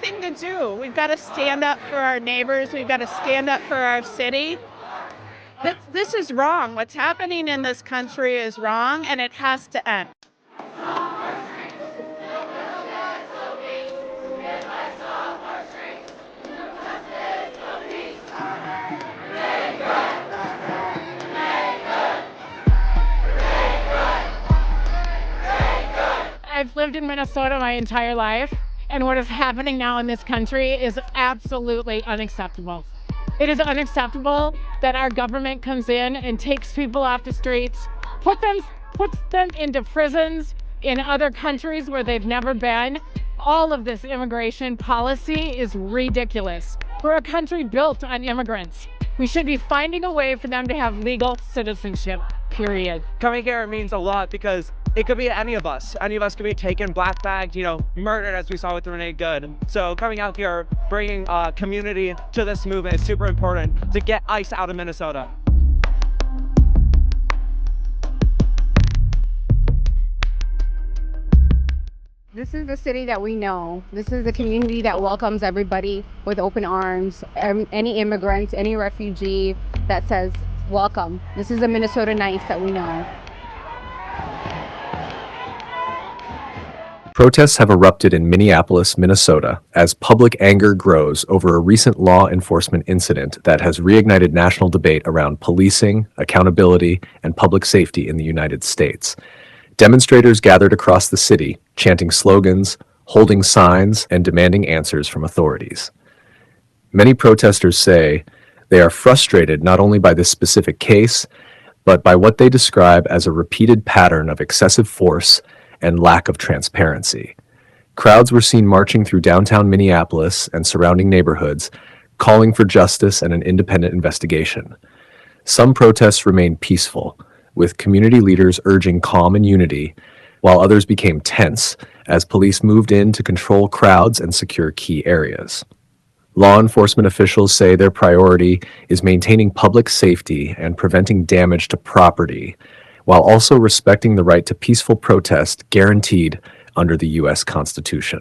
thing to do. We've got to stand up for our neighbors. We've got to stand up for our city. This is wrong. What's happening in this country is wrong, and it has to end. I've lived in Minnesota my entire life, and what is happening now in this country is absolutely unacceptable. It is unacceptable that our government comes in and takes people off the streets, puts them into prisons in other countries where they've never been. All of this immigration policy is ridiculous. We're a country built on immigrants. We should be finding a way for them to have legal citizenship, period. Coming here means a lot because it could be any of us. Any of us could be taken, black bagged, murdered, as we saw with Renee Good. So coming out here, bringing community to this movement is super important to get ICE out of Minnesota. This is the city that we know. This is the community that welcomes everybody with open arms. Any immigrant, any refugee that says, welcome. This is the Minnesota Nice that we know. Protests have erupted in Minneapolis, Minnesota, as public anger grows over a recent law enforcement incident that has reignited national debate around policing, accountability, and public safety in the United States. Demonstrators gathered across the city, chanting slogans, holding signs, and demanding answers from authorities. Many protesters say they are frustrated not only by this specific case, but by what they describe as a repeated pattern of excessive force and lack of transparency. Crowds were seen marching through downtown Minneapolis and surrounding neighborhoods, calling for justice and an independent investigation. Some protests remained peaceful, with community leaders urging calm and unity, while others became tense as police moved in to control crowds and secure key areas. Law enforcement officials say their priority is maintaining public safety and preventing damage to property, while also respecting the right to peaceful protest guaranteed under the U.S. Constitution.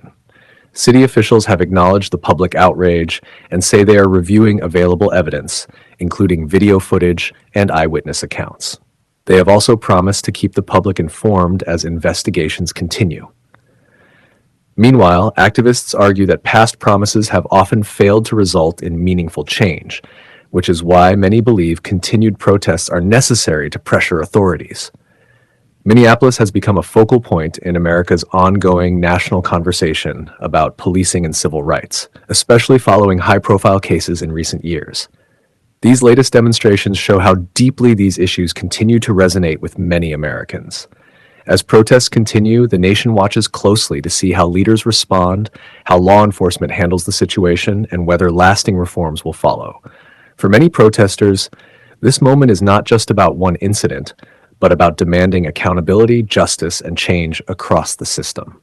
City officials have acknowledged the public outrage and say they are reviewing available evidence, including video footage and eyewitness accounts. They have also promised to keep the public informed as investigations continue. Meanwhile, activists argue that past promises have often failed to result in meaningful change, which is why many believe continued protests are necessary to pressure authorities. Minneapolis has become a focal point in America's ongoing national conversation about policing and civil rights, especially following high-profile cases in recent years. These latest demonstrations show how deeply these issues continue to resonate with many Americans. As protests continue, the nation watches closely to see how leaders respond, how law enforcement handles the situation, and whether lasting reforms will follow. For many protesters, this moment is not just about one incident, but about demanding accountability, justice, and change across the system.